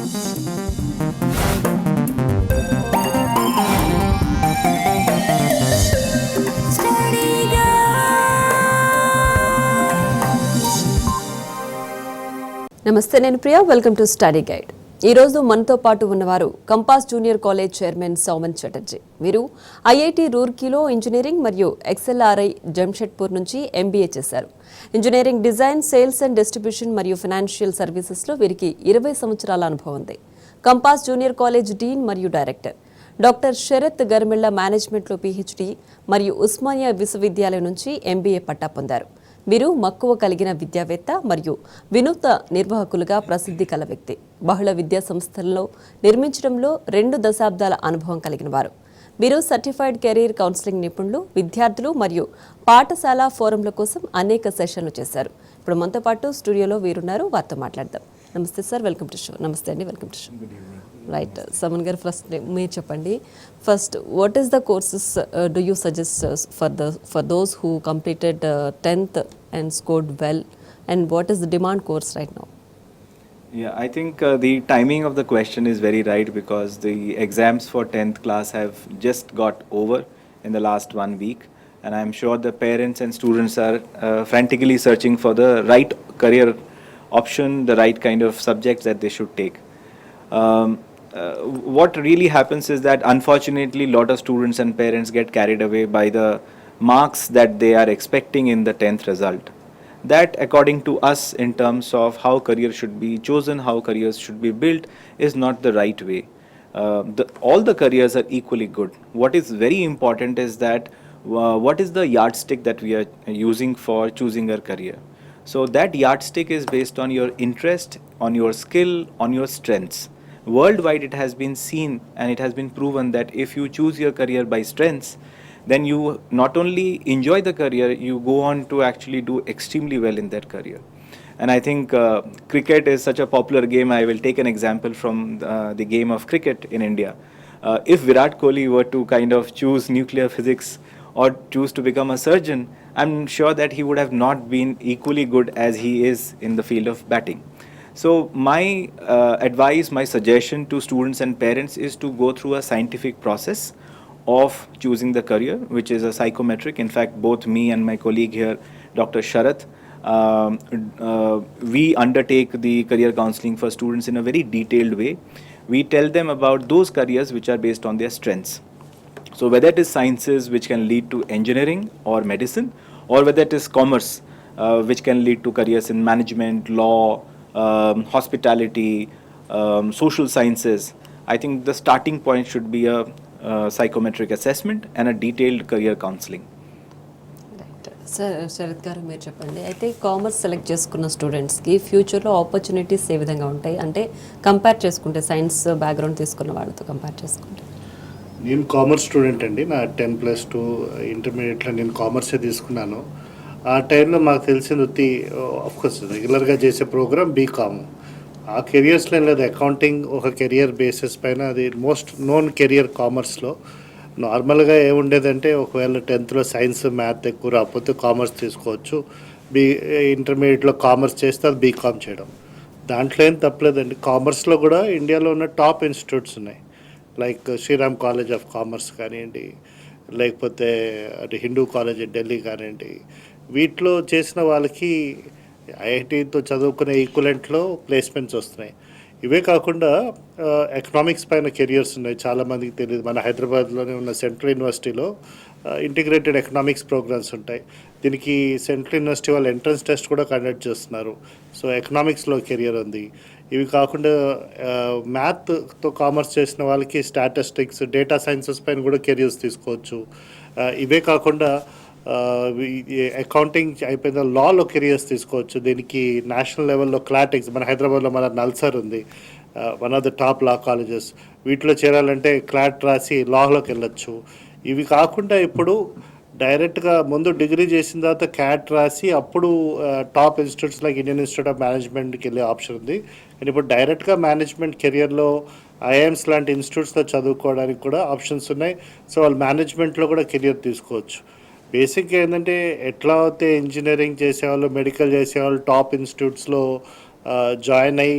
నమస్తే, నేను Priya. Welcome to study guide. ఈ రోజు మనతో పాటు ఉన్నవారు compass junior college chairman Souman Chatterjee. వీరు ఐఐటి రూర్కీలో ఇంజనీరింగ్ మరియు ఎక్స్ఎల్ఆర్ఐ జంషెడ్పూర్ నుంచి ఎంబీఏ చేశారు. Engineering design, sales and distribution మరియు ఫైనాన్షియల్ సర్వీసెస్లో వీరికి 20 సంవత్సరాల అనుభవం ఉంది. కంపాస్ జూనియర్ కాలేజ్ డీన్ మరియు డైరెక్టర్. డాక్టర్ శరత్ గర్మిళ్ల మేనేజ్మెంట్లో పీహెచ్డీ మరియు ఉస్మానియా విశ్వవిద్యాలయం నుంచి ఎంబీఏ పట్టా పొందారు. వీరు మక్కువ కలిగిన విద్యావేత్త మరియు వినూత్న నిర్వాహకులుగా ప్రసిద్ధి కల వ్యక్తి. బహుళ విద్యా సంస్థల్లో నిర్మించడంలో 2 దశాబ్దాల అనుభవం కలిగిన వారు. వీరు సర్టిఫైడ్ కెరీర్ కౌన్సిలింగ్ నిపుణులు, విద్యార్థులు మరియు పాఠశాల ఫోరంల కోసం అనేక సెషన్లు చేశారు. ఇప్పుడు మనతో పాటు స్టూడియోలో వీరున్నారు, వారితో మాట్లాడదాం. నమస్తే సార్, వెల్కమ్ టు షో. నమస్తే అండి, వెల్కమ్ టు షో. రైట్, సమన్ గారు, ఫస్ట్ మీరు చెప్పండి. First, what is the courses do you suggest for those who completed 10th and scored well, and what is the demand course right now? Yeah, I think the timing of the question is very right, because the exams for 10th class have just got over in the last 1 week, and I'm sure the parents and students are frantically searching for the right career option, the right kind of subjects that they should take. What really happens is that unfortunately a lot of students and parents get carried away by the marks that they are expecting in the 10th result. That, according to us, in terms of how career should be chosen, how careers should be built, is not the right way. All the careers are equally good. What is very important is that what is the yardstick that we are using for choosing our career. So that yardstick is based on your interest, on your skill, on your strengths. Worldwide it has been seen and it has been proven that if you choose your career by strengths, then you not only enjoy the career, you go on to actually do extremely well in that career. And I think cricket is such a popular game. I will take an example from the game of cricket in India. If Virat Kohli were to kind of choose nuclear physics or choose to become a surgeon, I'm sure that he would have not been equally good as he is in the field of batting. So my advice, my suggestion to students and parents is to go through a scientific process of choosing the career, which is a psychometric. In fact, both me and my colleague here, Dr. Sharath, we undertake the career counseling for students in a very detailed way. We tell them about those careers which are based on their strengths. So whether it is sciences, which can lead to engineering or medicine, or whether it is commerce, which can lead to careers in management, law, hospitality, social sciences, I think the starting point should be a psychometric assessment and a detailed career counseling. Sir, Sharath గారు మీరు చెప్పండి. అయితే commerce select చేసుకున్న స్టూడెంట్స్కి ఫ్యూచర్లో opportunities ఏ విధంగా ఉంటాయి అంటే కంపేర్ చేసుకుంటే సైన్స్ బ్యాక్గ్రౌండ్ తీసుకున్న వాళ్ళతో కంపేర్ చేసుకుంటే? నేను కామర్స్ స్టూడెంట్ అండి. నా 10+2 ఇంటర్మీడియట్లో నేను కామర్సే తీసుకున్నాను. ఆ టైంలో మాకు తెలిసింది ఆఫ్కోర్స్ రెగ్యులర్గా చేసే ప్రోగ్రామ్ బీకామ్. ఆ కెరియర్స్లో ఏం లేదు, అకౌంటింగ్ ఒక కెరియర్ బేసిస్ పైన, అది మోస్ట్ నోన్ కెరియర్ కామర్స్లో. నార్మల్గా ఏముండేదంటే ఒకవేళ 10th సైన్స్ మ్యాథ్ ఎక్కువ రాకపోతే కామర్స్ తీసుకోవచ్చు, ఇంటర్మీడియట్లో కామర్స్ చేస్తే అది బీకామ్ చేయడం. దాంట్లో ఏం తప్పలేదండి. కామర్స్లో కూడా ఇండియాలో ఉన్న టాప్ ఇన్స్టిట్యూట్స్ ఉన్నాయి, like Shriram college of commerce కానివ్వండి, లేకపోతే అటు హిందూ కాలేజ్ ఢిల్లీ కానివ్వండి. వీటిలో చేసిన వాళ్ళకి ఐఐటితో చదువుకునే ఈక్వలెంట్లో ప్లేస్మెంట్స్ వస్తున్నాయి. ఇవే కాకుండా ఎకనామిక్స్ పైన కెరియర్స్ ఉన్నాయి, చాలామందికి తెలియదు. మన హైదరాబాద్లోనే ఉన్న సెంట్రల్ యూనివర్సిటీలో ఇంటిగ్రేటెడ్ ఎకనామిక్స్ ప్రోగ్రామ్స్ ఉంటాయి. దీనికి సెంట్రల్ యూనివర్సిటీ వాళ్ళు ఎంట్రన్స్ టెస్ట్ కూడా కండక్ట్ చేస్తున్నారు. సో ఎకనామిక్స్లో కెరియర్ ఉంది. ఇవి కాకుండా మ్యాథ్తో కామర్స్ చేసిన వాళ్ళకి స్టాటిస్టిక్స్, డేటా సైన్సెస్ పైన కూడా కెరియర్స్ తీసుకోవచ్చు. ఇవే కాకుండా అకౌంటింగ్ అయిపోయిన లాలో కెరియర్స్ తీసుకోవచ్చు. దీనికి నేషనల్ లెవెల్లో క్లాట్ మన హైదరాబాద్లో మన నల్సర్ ఉంది, one of the top law colleges. వీటిలో చేరాలంటే క్లాట్ రాసి లాలోకి వెళ్ళొచ్చు. ఇవి కాకుండా ఇప్పుడు డైరెక్ట్గా ముందు డిగ్రీ చేసిన తర్వాత క్యాట్ రాసి అప్పుడు top institutes like Indian institute of మేనేజ్మెంట్కి వెళ్ళే ఆప్షన్ ఉంది. కానీ ఇప్పుడు డైరెక్ట్గా మేనేజ్మెంట్ కెరియర్లో ఐఐఎమ్స్ లాంటి ఇన్స్టిట్యూట్స్లో చదువుకోవడానికి కూడా ఆప్షన్స్ ఉన్నాయి. సో వాళ్ళు మేనేజ్మెంట్లో కూడా కెరియర్ తీసుకోవచ్చు. బేసిక్గా ఏంటంటే ఎట్లా అయితే ఇంజనీరింగ్ చేసేవాళ్ళు, మెడికల్ చేసేవాళ్ళు టాప్ ఇన్స్టిట్యూట్స్లో జాయిన్ అయ్యి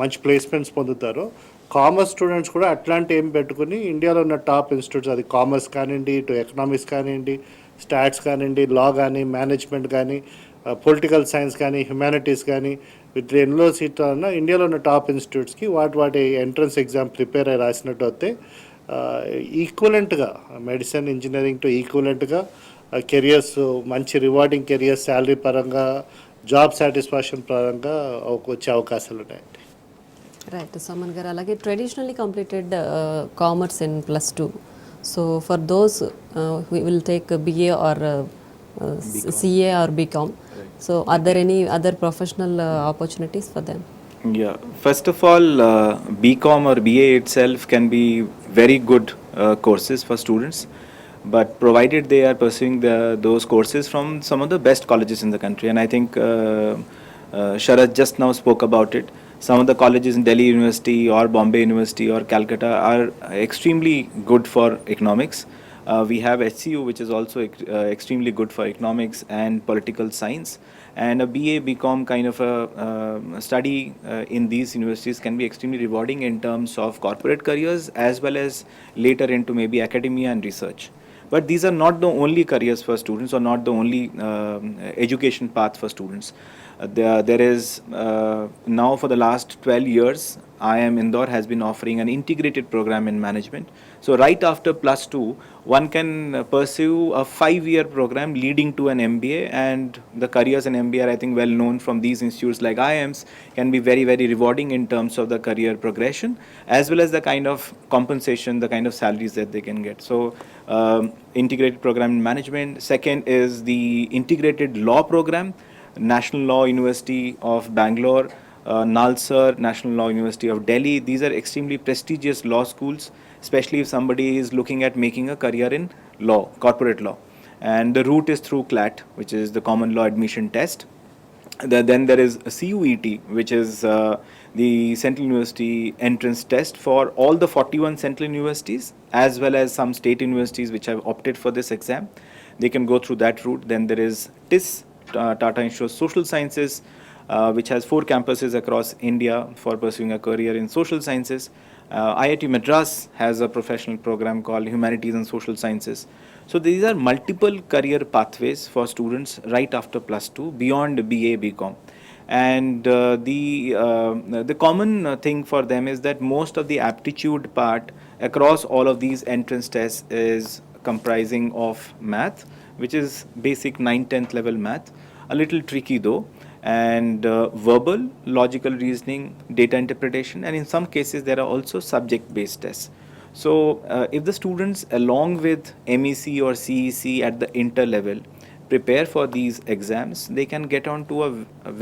మంచి ప్లేస్మెంట్స్ పొందుతారో, కామర్స్ స్టూడెంట్స్ కూడా అట్లాంటి ఏం పెట్టుకుని ఇండియాలో ఉన్న టాప్ ఇన్స్టిట్యూట్స్, అది కామర్స్ కానివ్వండి, ఇటు ఎకనామిక్స్ కానివ్వండి, స్టాట్స్ కానివ్వండి, లా కానీ, మేనేజ్మెంట్ కానీ, పొలిటికల్ సైన్స్ కానీ, హ్యుమానిటీస్ కానీ, వీటి ఎన్నో సీట్లు అన్న ఇండియాలో ఉన్న టాప్ ఇన్స్టిట్యూట్స్కి వాటి ఎంట్రన్స్ ఎగ్జామ్ ప్రిపేర్ అయ్యి రాసినట్టు అయితే ఈక్వలెంట్గా మెడిసిన్, ఇంజనీరింగ్ టు ఈక్వలెంట్గా కెరియర్స్, మంచి రివార్డింగ్ కెరియర్స్, శాలరీ పరంగా, జాబ్ సాటిస్ఫాక్షన్ పరంగా వచ్చే అవకాశాలు ఉన్నాయండి. రైట్ సోమన్ గారు, అలాగే traditionally completed commerce in +2, so for those will take BA or CA or BCom, so are there any other professional opportunities for them? Yeah, first of all, BCom or BA itself can be very good courses for students, but provided they are pursuing those courses from some of the best colleges in the country. And I think Sharath just now spoke about it. Some of the colleges in Delhi University or Bombay University or Calcutta are extremely good for economics. We have HCU, which is also extremely good for economics and political science. And a BA, BCom kind of a study in these universities can be extremely rewarding in terms of corporate careers as well as later into maybe academia and research. But these are not the only careers for students or not the only education path for students. There is now for the last 12 years, IIM Indore has been offering an integrated program in management. So right after +2, one can pursue a 5-year program leading to an MBA, and the careers in MBA are, I think, well known from these institutes like IIMs, can be very, very rewarding in terms of the career progression as well as the kind of compensation, the kind of salaries that they can get. So integrated program in management. Second is the integrated law program, National Law University of Bangalore, Nalsar, National Law University of Delhi. These are extremely prestigious law schools, especially if somebody is looking at making a career in law, corporate law. And the route is through CLAT, which is the Common Law Admission Test. Then there is CUET, which is the Central University Entrance Test for all the 41 central universities, as well as some state universities which have opted for this exam. They can go through that route. Then there is TIS, Tata Institute of Social Sciences, which has 4 campuses across India for pursuing a career in social sciences. IIT Madras has a professional program called Humanities and Social Sciences. So these are multiple career pathways for students right after +2 beyond BA, BCom. And the common thing for them is that most of the aptitude part across all of these entrance tests is comprising of math, which is basic 9th, 10th level math, a little tricky though, and verbal, logical reasoning, data interpretation, and in some cases there are also subject-based tests. So if the students along with MEC or CEC at the inter level prepare for these exams, they can get onto a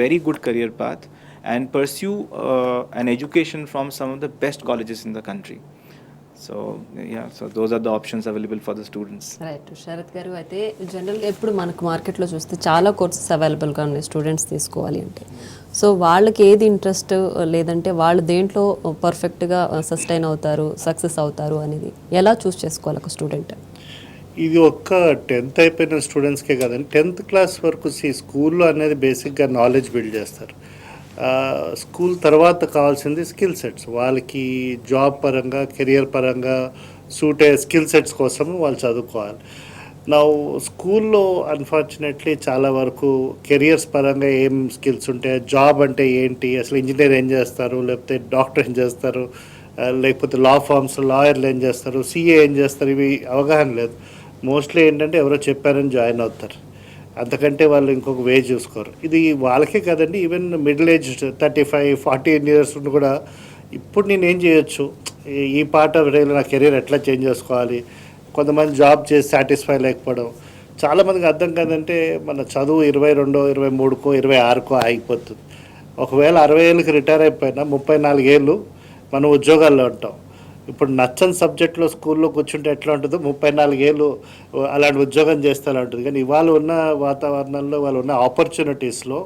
very good career path and pursue an education from some of the best colleges in the country. So yeah, so those are the options available for the students. Right Sharath గారు, అయితే జనరల్గా ఎప్పుడు మనకు మార్కెట్లో చూస్తే చాలా courses అవైలబుల్గా ఉన్నాయి స్టూడెంట్స్ తీసుకోవాలి అంటే. సో వాళ్ళకి ఏది ఇంట్రెస్ట్, లేదంటే వాళ్ళు దేంట్లో పర్ఫెక్ట్గా సస్టైన్ అవుతారు, సక్సెస్ అవుతారు అనేది ఎలా చూస్ చేసుకోవాలి ఒక స్టూడెంట్? ఇది ఒక్క 10th అయిపోయిన స్టూడెంట్స్కే కదండి, 10th క్లాస్ వరకు స్కూల్లో అనేది బేసిక్గా నాలెడ్జ్ బిల్డ్ చేస్తారు. స్కూల్ తర్వాత కావాల్సింది స్కిల్ సెట్స్. వాళ్ళకి జాబ్ పరంగా, కెరియర్ పరంగా సూట్ అయ్యే స్కిల్ సెట్స్ కోసం వాళ్ళు చదువుకోవాలి. నా స్కూల్లో అన్ఫార్చునేట్లీ చాలా వరకు కెరియర్స్ పరంగా ఏం స్కిల్స్ ఉంటాయి, జాబ్ అంటే ఏంటి, అసలు ఇంజనీర్ ఏం చేస్తారు, లేకపోతే డాక్టర్ ఏం చేస్తారు, లేకపోతే లా ఫార్మ్స్ లాయర్లు ఏం చేస్తారు, CA ఏం చేస్తారు, ఇవి అవగాహన లేదు. మోస్ట్లీ ఏంటంటే ఎవరో చెప్పారని జాయిన్ అవుతారు, అంతకంటే వాళ్ళు ఇంకొక వే చూసుకోరు. ఇది వాళ్ళకే కదండి, ఈవెన్ మిడిల్ ఏజ్ 35-40 ఇయర్స్ కూడా ఇప్పుడు నేను ఏం చేయొచ్చు, ఈ పార్ట్ ఆఫ్ రేలో నా కెరీర్ ఎట్లా చేంజ్ చేసుకోవాలి, కొంతమంది జాబ్ చేసి సాటిస్ఫై లేకపోవడం. చాలామందికి అర్థం కాదంటే మన చదువు 22, 23, 26 ఆగిపోతుంది. ఒకవేళ 60 ఏళ్ళకి రిటైర్ అయిపోయినా 34 ఏళ్ళు మనం ఉద్యోగాల్లో ఉంటాం. ఇప్పుడు నచ్చని సబ్జెక్ట్లో స్కూల్లో కూర్చుంటే ఎట్లా ఉంటుందో 34 ఏళ్ళు అలాంటి ఉద్యోగం చేస్తే అలా ఉంటుంది. కానీ ఇవాళ ఉన్న వాతావరణంలో, వాళ్ళు ఉన్న ఆపర్చునిటీస్లో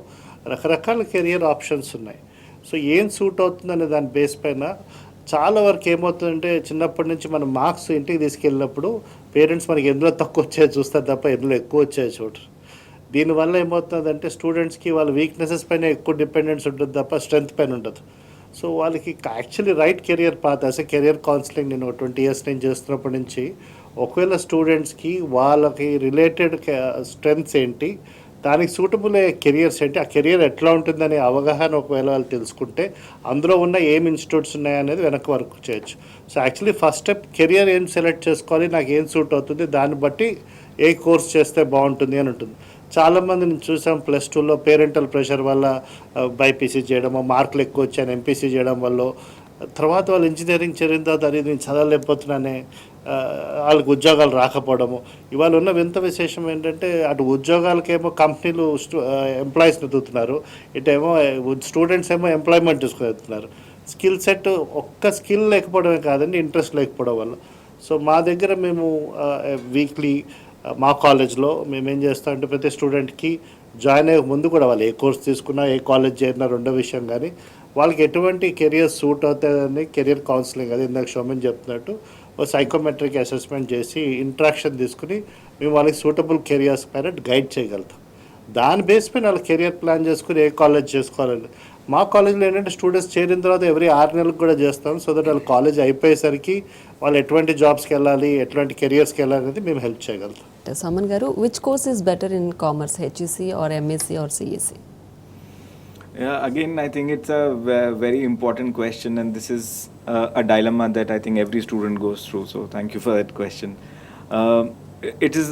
రకరకాల కెరియర్ ఆప్షన్స్ ఉన్నాయి. సో ఏం సూట్ అవుతుందనే దాని బేస్ పైన చాలా వరకు ఏమవుతుందంటే, చిన్నప్పటి నుంచి మనం మార్క్స్ ఇంటికి తీసుకెళ్ళినప్పుడు పేరెంట్స్ మనకి ఎందులో తక్కువ వచ్చాయో చూస్తారు తప్ప ఎందులో ఎక్కువ వచ్చాయో చూడరు. దీనివల్ల ఏమవుతుందంటే స్టూడెంట్స్కి వాళ్ళ వీక్నెసెస్ పైన ఎక్కువ డిపెండెన్స్ ఉంటుంది తప్ప స్ట్రెంత్ పైన ఉండదు. సో వాళ్ళకి actually right career path as a career counselling నేను 20 ఇయర్స్ నేను చేస్తున్నప్పటి నుంచి ఒకవేళ స్టూడెంట్స్కి వాళ్ళకి రిలేటెడ్ స్ట్రెంగ్త్స్ ఏంటి, దానికి సూటబుల్ అయ్యే కెరియర్స్ ఏంటి, ఆ కెరియర్ ఎట్లా ఉంటుందనే అవగాహన ఒకవేళ వాళ్ళు తెలుసుకుంటే అందులో ఉన్న ఏం ఇన్స్టిట్యూట్స్ ఉన్నాయనేది వెనక్కి వర్క్ చేయొచ్చు. So actually first step career ఏం సెలెక్ట్ చేసుకోవాలి, నాకు ఏం సూట్ అవుతుంది, దాన్ని బట్టి ఏ కోర్స్ చేస్తే బాగుంటుంది అని ఉంటుంది. చాలామంది నేను చూసాం +2లో పేరెంటల్ ప్రెషర్ వల్ల బైపీసీ చేయడము, మార్కులు ఎక్కువ వచ్చాను ఎంపీసీ చేయడం వల్ల తర్వాత వాళ్ళు ఇంజనీరింగ్ చేరిన తర్వాత అది నేను చదవలేకపోతున్నానే, వాళ్ళకి ఉద్యోగాలు రాకపోవడము. ఇవాళ ఉన్న వింత విశేషం ఏంటంటే అటు ఉద్యోగాలకేమో కంపెనీలు ఎంప్లాయీస్ని ఎదుగుతున్నారు, ఇటేమో స్టూడెంట్స్ ఏమో ఎంప్లాయ్మెంట్ తీసుకుని స్కిల్ సెట్ ఒక్క స్కిల్ లేకపోవడమే కాదండి, ఇంట్రెస్ట్ లేకపోవడం వల్ల. సో మా దగ్గర మేము వీక్లీ మా కాలేజ్లో మేమేం చేస్తామంటే ప్రతి స్టూడెంట్కి జాయిన్ అయ్యే ముందు కూడా వాళ్ళు ఏ కోర్స్ తీసుకున్నా ఏ కాలేజ్ చేరినా రెండో విషయం, కానీ వాళ్ళకి ఎటువంటి కెరియర్ సూట్ అవుతుందని కెరియర్ కౌన్సిలింగ్, అది ఇందాక సౌమెన్ చెప్తున్నట్టు సైకోమెట్రిక్ అసెస్మెంట్ చేసి ఇంట్రాక్షన్ తీసుకుని మేము వాళ్ళకి సూటబుల్ కెరియర్స్ పైన గైడ్ చేయగలుగుతాం. దాని బేస్ పైన వాళ్ళ కెరియర్ ప్లాన్ చేసుకుని ఏ కాలేజ్ చేసుకోవాలని. మా కాలేజ్లో ఏంటంటే స్టూడెంట్స్ చేరిన తర్వాత ఎవ్రీ 6 నెలలకు కూడా చేస్తాం, సో దట్ వాళ్ళ కాలేజ్ అయిపోయేసరికి వాళ్ళు ఎటువంటి జాబ్స్కి వెళ్ళాలి, ఎటువంటి కెరియర్స్కి వెళ్ళాలి అనేది మేము హెల్ప్ చేయగలుగుతాం. Soumen garu, which course is better in commerce, HEC or MEC or CEC? Yeah, again, I think it's a very important question, and this is a dilemma that I think every student goes through. So, thank you for that question. It is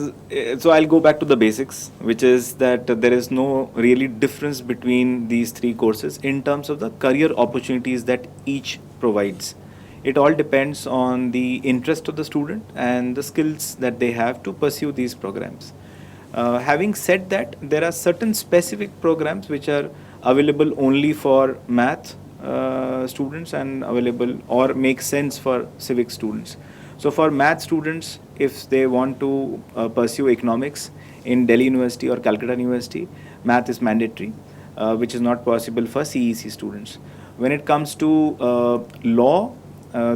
so. I'll go back to the basics, which is that there is no really difference between these three courses in terms of the career opportunities that each provides. It all depends on the interest of the student and the skills that they have to pursue these programs. Having said that, there are certain specific programs which are available only for math students and available or make sense for civic students. So for math students, if they want to pursue economics in Delhi University or Calcutta University, math is mandatory, which is not possible for CEC students. When it comes to law,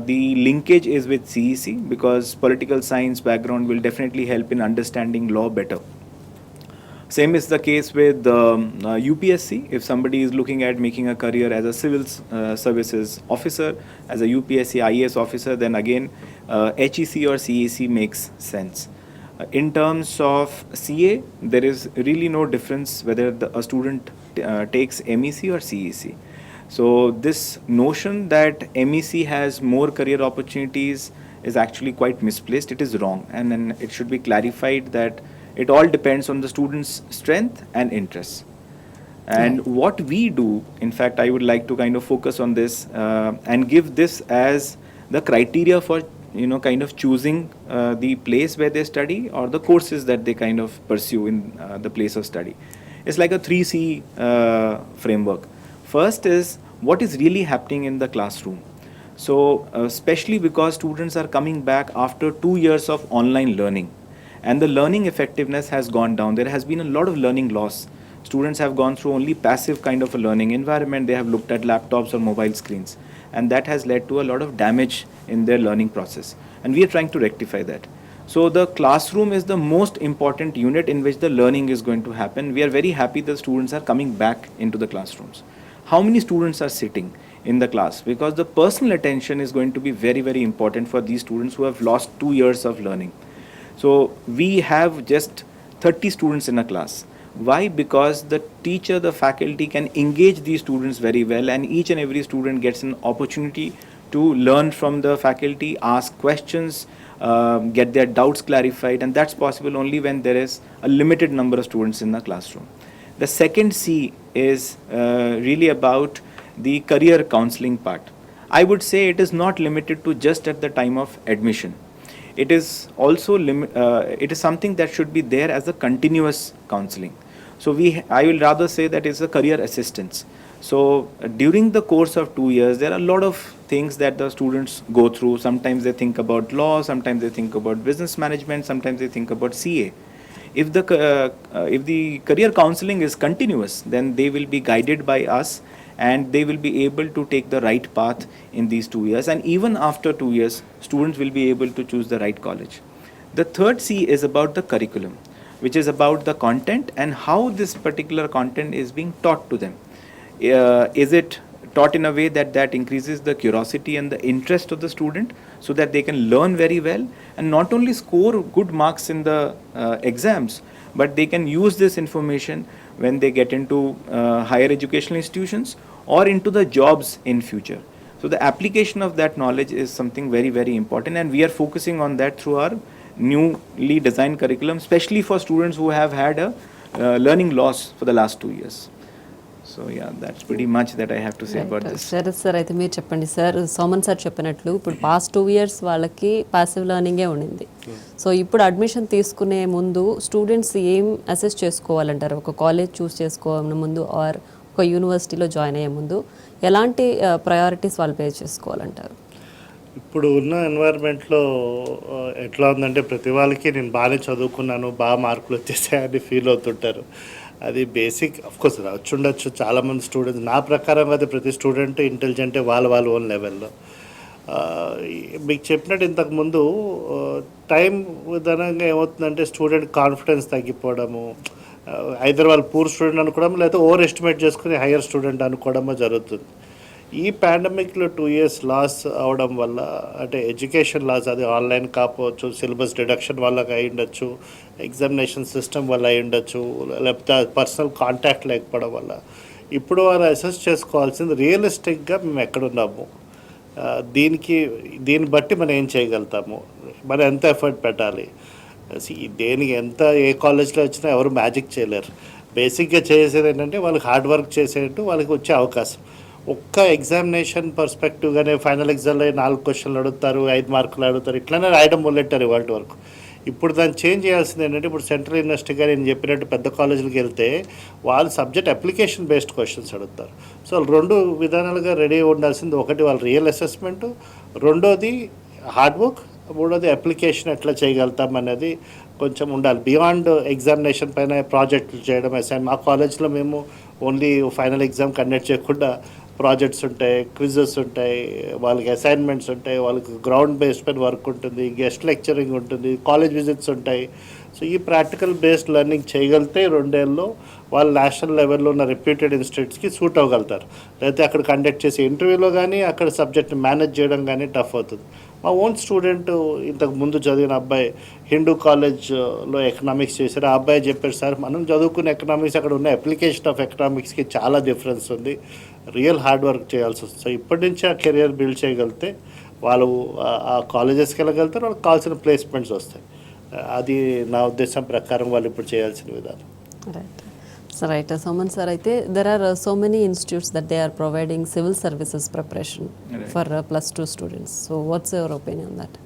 the linkage is with CEC because political science background will definitely help in understanding law better. Same is the case with UPSC. If somebody is looking at making a career as a civil services officer, as a UPSC IAS officer, then again HEC or CEC makes sense. In terms of CA, there is really no difference whether a student takes MEC or CEC. So this notion that MEC has more career opportunities is actually quite misplaced. It is wrong, and then it should be clarified that it all depends on the student's strength and interests. And what we do, in fact, I would like to kind of focus on this and give this as the criteria for kind of choosing the place where they study or the courses that they kind of pursue in the place of study. It's like a 3C framework. First is what is really happening in the classroom. So especially because students are coming back after 2 years of online learning, and the learning effectiveness has gone down. There has been a lot of learning loss. Students have gone through only passive kind of a learning environment. They have looked at laptops or mobile screens, and that has led to a lot of damage in their learning process, and we are trying to rectify that. So the classroom is the most important unit in which the learning is going to happen. We are very happy that students are coming back into the classrooms. How many students are sitting in the class? Because the personal attention is going to be very, very important for these students who have lost 2 years of learning. So we have just 30 students in a class. Why? Because the teacher, the faculty can engage these students very well, and each and every student gets an opportunity to learn from the faculty, ask questions, get their doubts clarified, and that's possible only when there is a limited number of students in the classroom. The second C is really about the career counseling part. I would say it is not limited to just at the time of admission. It is also it is something that should be there as a continuous counseling. So I will rather say that it's a career assistance. So during the course of 2 years, there are a lot of things that the students go through. Sometimes they think about law, sometimes they think about business management, sometimes they think about CA. If the career counseling is continuous, then they will be guided by us, and they will be able to take the right path in these 2 years. And even after 2 years, students will be able to choose the right college. The third C is about the curriculum. which is about the content and how this particular content is being taught to them. Is it taught in a way that increases the curiosity and the interest of the student so that they can learn very well and not only score good marks in the exams, but they can use this information when they get into higher educational institutions or into the jobs in future. So the application of that knowledge is something very, very important, and we are focusing on that through our newly designed curriculum, especially for students who have had a learning loss for the last 2 years. So yeah, that's pretty much that I have to say about this. Sharath sir అయితే మీరు చెప్పండి sir. Soman sir చెప్పినట్లు ఇప్పుడు past 2 years వాళ్ళకి passive లెర్నింగే ఉండింది. So ఇప్పుడు admission తీసుకునే ముందు స్టూడెంట్స్ ఏం అసెస్ చేసుకోవాలంటారు? ఒక కాలేజ్ చూస్ చేసుకోవాలన్న ముందు ఆర్ ఒక యూనివర్సిటీలో జాయిన్ అయ్యే ముందు ఎలాంటి ప్రయారిటీస్ వాళ్ళు పే చేసుకోవాలంటారు? ఇప్పుడు ఉన్న ఎన్వైర్న్మెంట్లో ఎట్లా ఉందంటే ప్రతి వాళ్ళకి నేను బాగానే చదువుకున్నాను, బాగా మార్కులు వచ్చేసాయని ఫీల్ అవుతుంటారు. అది బేసిక్ కోర్స్ వచ్చి ఉండొచ్చు చాలామంది స్టూడెంట్స్. నా ప్రకారం అయితే ప్రతి స్టూడెంట్ ఇంటెలిజెంటే వాళ్ళ ఓన్ లెవెల్లో. మీకు చెప్పినట్టు ఇంతకుముందు టైం విధానంగా ఏమవుతుందంటే స్టూడెంట్ కాన్ఫిడెన్స్ తగ్గిపోవడము, ఐదర్ వాళ్ళు పూర్ స్టూడెంట్ అనుకోవడం లేదా ఓవర్ ఎస్టిమేట్ చేసుకుని హయ్యర్ స్టూడెంట్ అనుకోవడమో జరుగుతుంది. ఈ పాండమిక్లో 2 ఇయర్స్ లాస్ అవడం వల్ల, అంటే ఎడ్యుకేషన్ లాస్, అది ఆన్లైన్ కాకపోవచ్చు, సిలబస్ డిడక్షన్ వల్ల అయి ఉండొచ్చు, ఎగ్జామినేషన్ సిస్టమ్ వల్ల అయి ఉండొచ్చు, లేకపోతే పర్సనల్ కాంటాక్ట్ లేకపోవడం వల్ల ఇప్పుడు వారు అసెస్ చేసుకోవాల్సింది రియలిస్టిక్గా మేము ఎక్కడున్నాము, దీన్ని బట్టి మనం ఏం చేయగలుగుతాము, మనం ఎంత ఎఫర్ట్ పెట్టాలి. దేనికి ఎంత ఏ కాలేజ్లో వచ్చినా ఎవరు మ్యాజిక్ చేయలేరు. బేసిక్గా చేసేది ఏంటంటే వాళ్ళకి హార్డ్ వర్క్ చేసేట్టు వాళ్ళకి వచ్చే అవకాశం. ఒక్క ఎగ్జామినేషన్ పర్స్పెక్టివ్గానే ఫైనల్ ఎగ్జామ్లో 4 క్వశ్చన్లు అడుగుతారు, 5 మార్కులు అడుగుతారు, ఇట్లానే రాయడం మొదలెట్టారు ఇవాళ వరకు. ఇప్పుడు దాన్ని చేంజ్ చేయాల్సింది ఏంటంటే ఇప్పుడు సెంట్రల్ యూనివర్సిటీగా నేను చెప్పినట్టు పెద్ద కాలేజీలకు వెళ్తే వాళ్ళు సబ్జెక్ట్ అప్లికేషన్ బేస్డ్ క్వశ్చన్స్ అడుగుతారు. సో వాళ్ళు 2 విధానాలుగా రెడీ ఉండాల్సింది. ఒకటి వాళ్ళ రియల్ అసెస్మెంటు, రెండోది హార్డ్ వర్క్, మూడోది అప్లికేషన్ ఎట్లా చేయగలుగుతాం అనేది కొంచెం ఉండాలి. బియాండ్ ఎగ్జామినేషన్ పైన ప్రాజెక్టులు చేయడం. మా కాలేజ్లో మేము ఓన్లీ ఫైనల్ ఎగ్జామ్ కండక్ట్ చేయకుండా ప్రాజెక్ట్స్ ఉంటాయి, క్విజెస్ ఉంటాయి, వాళ్ళకి అసైన్మెంట్స్ ఉంటాయి, వాళ్ళకి గ్రౌండ్ బేస్డ్ పైన వర్క్ ఉంటుంది, గెస్ట్ లెక్చరింగ్ ఉంటుంది, కాలేజ్ విజిట్స్ ఉంటాయి. సో ఈ ప్రాక్టికల్ బేస్డ్ లెర్నింగ్ చేయగలిగితే 2 ఏళ్ళలో వాళ్ళు నేషనల్ లెవెల్లో ఉన్న రెప్యూటెడ్ ఇన్స్టిట్యూట్స్కి సూట్ అవ్వగలుగుతారు. లేకపోతే అక్కడ కండక్ట్ చేసే ఇంటర్వ్యూలో కానీ అక్కడ సబ్జెక్ట్ని మేనేజ్ చేయడం కానీ టఫ్ అవుతుంది. మా ఓన్ స్టూడెంట్ ఇంతకు ముందు చదివిన అబ్బాయి హిందూ కాలేజ్లో ఎకనామిక్స్ చేశారు. ఆ అబ్బాయి చెప్పారు, సార్ మనం చదువుకున్న ఎకనామిక్స్ అక్కడ ఉన్న అప్లికేషన్ ఆఫ్ ఎకనామిక్స్కి చాలా డిఫరెన్స్ ఉంది, రియల్ హార్డ్ వర్క్ చేయాల్సి వస్తుంది. సో ఇప్పటి నుంచి ఆ కెరియర్ బిల్డ్ చేయగలిగితే వాళ్ళు ఆ కాలేజెస్కి వెళ్ళగలుగుతారు, వాళ్ళకి కావాల్సిన ప్లేస్మెంట్స్ వస్తాయి. అది నా ఉద్దేశం ప్రకారం వాళ్ళు ఇప్పుడు చేయాల్సిన విధానం. Right sir. Right Soman sir, అయితే there are so many institutes that they are providing civil services preparation for +2 students. So what's your opinion on that?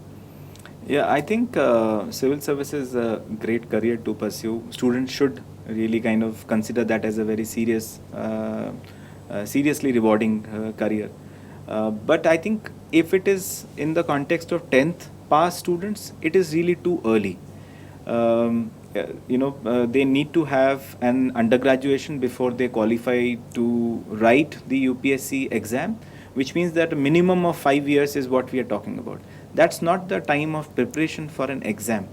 Yeah, I think civil service is a great career to pursue. Students should really kind of consider that as a very seriously rewarding career. But I think if it is in the context of 10th pass students, it is really too early. They need to have an undergraduation before they qualify to write the UPSC exam, which means that a minimum of 5 years is what we are talking about. That's not the time of preparation for an exam.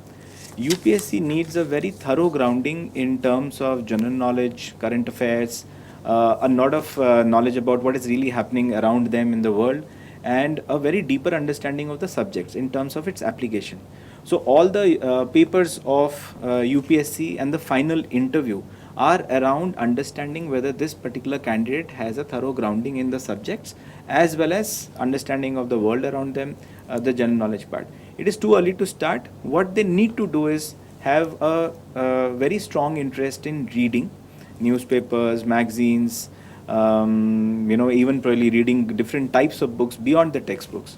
UPSC needs a very thorough grounding in terms of general knowledge, current affairs, a lot of knowledge about what is really happening around them in the world, and a very deeper understanding of the subjects in terms of its application. So all the papers of UPSC and the final interview are around understanding whether this particular candidate has a thorough grounding in the subjects as well as understanding of the world around them, the general knowledge part. It is too early to start. What they need to do is have a very strong interest in reading newspapers, magazines, even probably reading different types of books beyond the textbooks.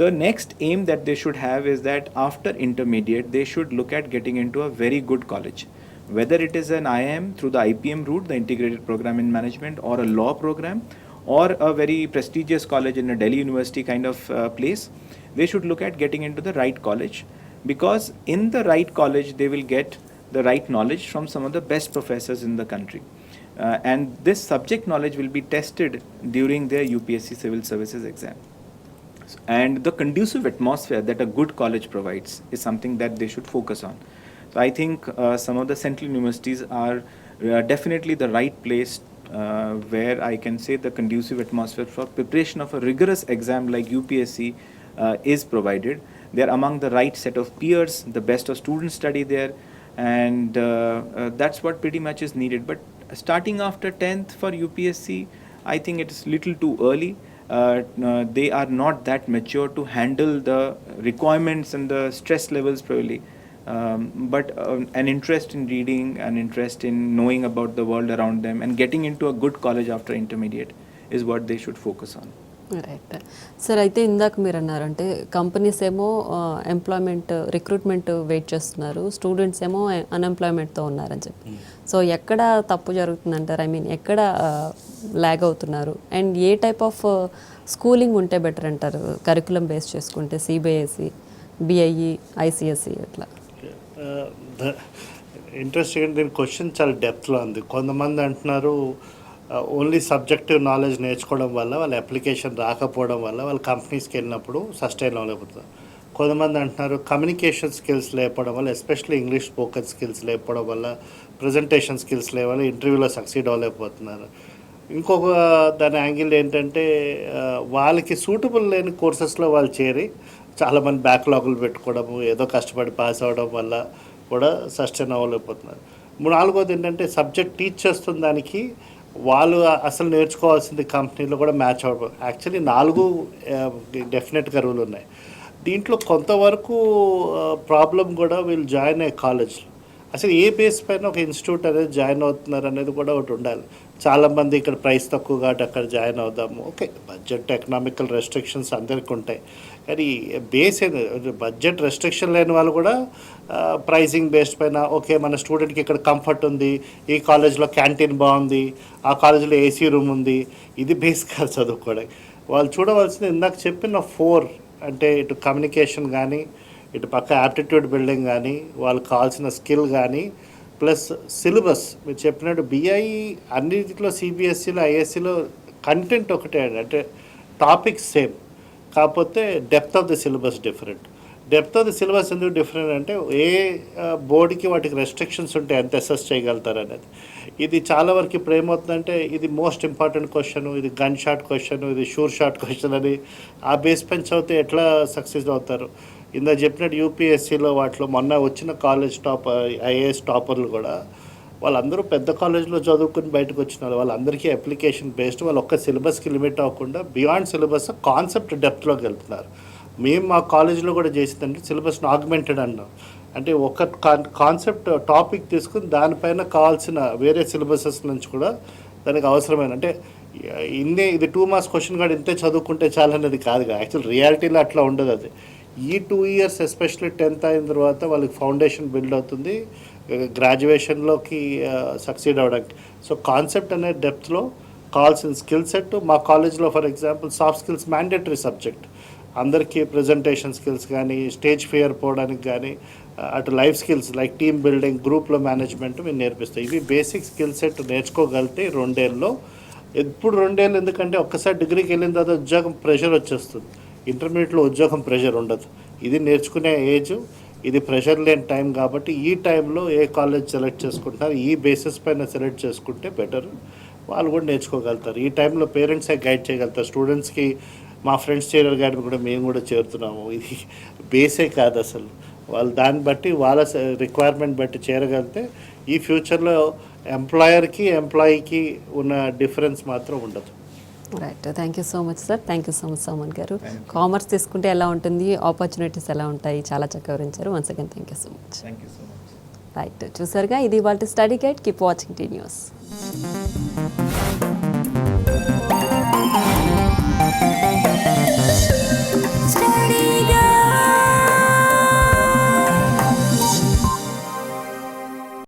The next aim that they should have is that after intermediate, they should look at getting into a very good college. Whether it is an IIM through the IPM route, the Integrated Program in Management, or a law program, or a very prestigious college in a Delhi University kind of place, they should look at getting into the right college, because in the right college, they will get the right knowledge from some of the best professors in the country. And this subject knowledge will be tested during their UPSC Civil Services exam. And the conducive atmosphere that a good college provides is something that they should focus on. So I think some of the central universities are definitely the right place where I can say the conducive atmosphere for preparation of a rigorous exam like UPSC is provided. They are among the right set of peers, the best of students study there, and that's what pretty much is needed. But starting after 10th for UPSC, I think it is little too early. They are not that mature to handle the requirements and the stress levels probably. But an interest in reading, an interest in knowing about the world around them, and getting into a good college after intermediate is what they should focus on. Right sir, అయితే ఇందాక మీరు అన్నారంటే companies ఏమో employment recruitment wait చేస్తున్నారు, students ఏమో అన్ఎంప్లాయ్మెంట్తో ఉన్నారని చెప్పి. So ఎక్కడ తప్పు జరుగుతుందంటారు? ఐ మీన్ ఎక్కడ ల్యాగ్ అవుతున్నారు? And A type of schooling ఉంటే బెటర్ అంటారు? కరికులం బేస్ చేసుకుంటే సిబిఎస్ఈ, బిఐఈ, ఐసిఎస్ఈ అట్లా. ఇంట్రెస్టింగ్, దీని క్వశ్చన్ చాలా డెప్త్లో ఉంది. కొంతమంది అంటున్నారు ఓన్లీ సబ్జెక్టివ్ నాలెడ్జ్ నేర్చుకోవడం వల్ల వాళ్ళ అప్లికేషన్ రాకపోవడం వల్ల వాళ్ళ కంపెనీస్కి వెళ్ళినప్పుడు సస్టైన్ అవ్వలేకపోతుంది. కొంతమంది అంటున్నారు కమ్యూనికేషన్ స్కిల్స్ లేకపోవడం వల్ల, ఎస్పెషల్లీ ఇంగ్లీష్ స్పోకెన్ స్కిల్స్ లేకపోవడం వల్ల, ప్రజెంటేషన్ స్కిల్స్ లేవల్ల ఇంటర్వ్యూలో సక్సీడ్ అవ్వలేకపోతున్నారు. ఇంకొక దాని యాంగిల్ ఏంటంటే వాళ్ళకి సూటబుల్ లేని కోర్సెస్లో వాళ్ళు చేరి చాలామంది బ్యాక్లాగులు పెట్టుకోవడము, ఏదో కష్టపడి పాస్ అవ్వడం వల్ల కూడా సస్టైన్ అవ్వలేకపోతున్నారు. నాలుగోది ఏంటంటే సబ్జెక్ట్ టీచ్ చేస్తున్న దానికి వాళ్ళు అసలు నేర్చుకోవాల్సింది కంపెనీలో కూడా మ్యాచ్ అవ్వడం. యాక్చువల్లీ 4 డెఫినెట్గా రూల్ ఉన్నాయి. దీంట్లో కొంతవరకు ప్రాబ్లం కూడా వీళ్ళు జాయిన్ అయ్యే కాలేజ్లో అసలు ఏ బేస్ పైన ఒక ఇన్స్టిట్యూట్ అనేది జాయిన్ అవుతున్నారు అనేది కూడా ఒకటి ఉండాలి. చాలామంది ఇక్కడ ప్రైస్ తక్కువ కాబట్టి అక్కడ జాయిన్ అవుదాము, ఓకే, బడ్జెట్ ఎకనామికల్ రెస్ట్రిక్షన్స్ అందరికీ ఉంటాయి, కానీ బేస్ బడ్జెట్ రెస్ట్రిక్షన్ లేని వాళ్ళు కూడా ప్రైసింగ్ బేస్డ్ పైన ఓకే మన స్టూడెంట్కి ఇక్కడ కంఫర్ట్ ఉంది, ఈ కాలేజ్లో క్యాంటీన్ బాగుంది, ఆ కాలేజ్లో ఏసీ రూమ్ ఉంది, ఇది బేస్ కాదు చదువుకోవడానికి. వాళ్ళు చూడవలసింది ఇందాక చెప్పిన 4, అంటే ఇటు కమ్యూనికేషన్ కానీ, ఇటు పక్క యాప్టిట్యూడ్ బిల్డింగ్ కానీ, వాళ్ళకి కావాల్సిన స్కిల్ కానీ, ప్లస్ సిలబస్. మీరు చెప్పినట్టు బిఐ అన్నిటిలో సిబిఎస్ఈలో ఐఎస్సిలో కంటెంట్ ఒకటే, అంటే టాపిక్స్ సేమ్, కాకపోతే depth of the syllabus different. Depth of the syllabus ఎందుకు డిఫరెంట్ అంటే ఏ బోర్డుకి వాటికి రెస్ట్రిక్షన్స్ ఉంటాయి, ఎంత అసెస్ చేయగలుగుతారు అనేది. ఇది చాలా వరకు ఇప్పుడు ఏమవుతుందంటే ఇది మోస్ట్ ఇంపార్టెంట్ క్వశ్చన్, ఇది గన్ షాట్ క్వశ్చన్, ఇది షూర్ షాట్ క్వశ్చన్ అని ఆ బేస్ పైన చదివితే ఎట్లా సక్సెస్ అవుతారు? ఇందా చెప్పినట్టు యూపీఎస్సీలో వాటిలో మొన్న వచ్చిన కాలేజ్ ఐఏఎస్ టాపర్లు కూడా వాళ్ళందరూ పెద్ద కాలేజ్లో చదువుకుని బయటకు వచ్చినారు. వాళ్ళందరికీ అప్లికేషన్ బేస్డ్, వాళ్ళు ఒక్క సిలబస్కి లిమిట్ అవ్వకుండా బియాండ్ సిలబస్ కాన్సెప్ట్ డెప్త్లోకి వెళ్తున్నారు. మేము మా కాలేజ్లో కూడా చేసిందంటే సిలబస్ని ఆగ్మెంటెడ్ అన్నాం, అంటే ఒక కాన్సెప్ట్ టాపిక్ తీసుకుని దానిపైన కావాల్సిన వేరే సిలబసెస్ నుంచి కూడా దానికి అవసరమైన, అంటే ఇది 2 మార్క్స్ క్వశ్చన్ కూడా ఇంతే చదువుకుంటే చాలనేది కాదు. యాక్చువల్ రియాలిటీలో అట్లా ఉండదు. అది ఈ 2 ఇయర్స్ ఎస్పెషల్లీ 10th అయిన తర్వాత వాళ్ళకి ఫౌండేషన్ బిల్డ్ అవుతుంది గ్రాడ్యుయేషన్లోకి సక్సీడ్ అవ్వడానికి. సో కాన్సెప్ట్ అనే డెప్త్లో కావాల్సిన స్కిల్ సెట్ మా కాలేజ్లో for example soft skills mandatory subject, అందరికీ ప్రజెంటేషన్ స్కిల్స్ కానీ, స్టేజ్ ఫియర్ పోవడానికి కానీ, అటు life skills like team building, గ్రూప్లో మేనేజ్మెంట్ మేము నేర్పిస్తాం. ఇవి బేసిక్ స్కిల్ సెట్ నేర్చుకోగలిగితే 2 ఏళ్ళలో, ఎప్పుడు 2 ఏళ్ళు ఎందుకంటే ఒక్కసారి డిగ్రీకి వెళ్ళిన తర్వాత ఉద్యోగం ప్రెషర్ వచ్చేస్తుంది, ఇంటర్మీడియట్లో ఉద్యోగం ప్రెషర్ ఉండదు. ఇది నేర్చుకునే ఏజ్, ఇది ప్రెషర్ లేని టైం, కాబట్టి ఈ టైంలో ఏ కాలేజ్ సెలెక్ట్ చేసుకుంటారు ఈ బేసిస్ పైన సెలెక్ట్ చేసుకుంటే బెటర్, వాళ్ళు కూడా నేర్చుకోగలుగుతారు. ఈ టైంలో పేరెంట్సే గైడ్ చేయగలుగుతారు. స్టూడెంట్స్కి మా ఫ్రెండ్స్ చేరే గైడ్ కూడా మేము కూడా చేరుతున్నాము, ఇది బేసే కాదు అసలు. వాళ్ళు దాన్ని బట్టి వాళ్ళ రిక్వైర్మెంట్ బట్టి చేరగలిగితే ఈ ఫ్యూచర్లో ఎంప్లాయర్కి ఎంప్లాయీకి ఉన్న డిఫరెన్స్ మాత్రం ఉండదు. Right, thank you so much sir. Thank you so much Souman garu. Commerce తీసుకుంటే ఎలా ఉంటుంది, ఆపర్చునిటీస్ ఎలా ఉంటాయి, చాలా చక్కగా వివరించారు. Once again thank you so much. Thank you so much. Right, చూసారుగా ఇది వాళ్ళ study guide. Keep watching TNews.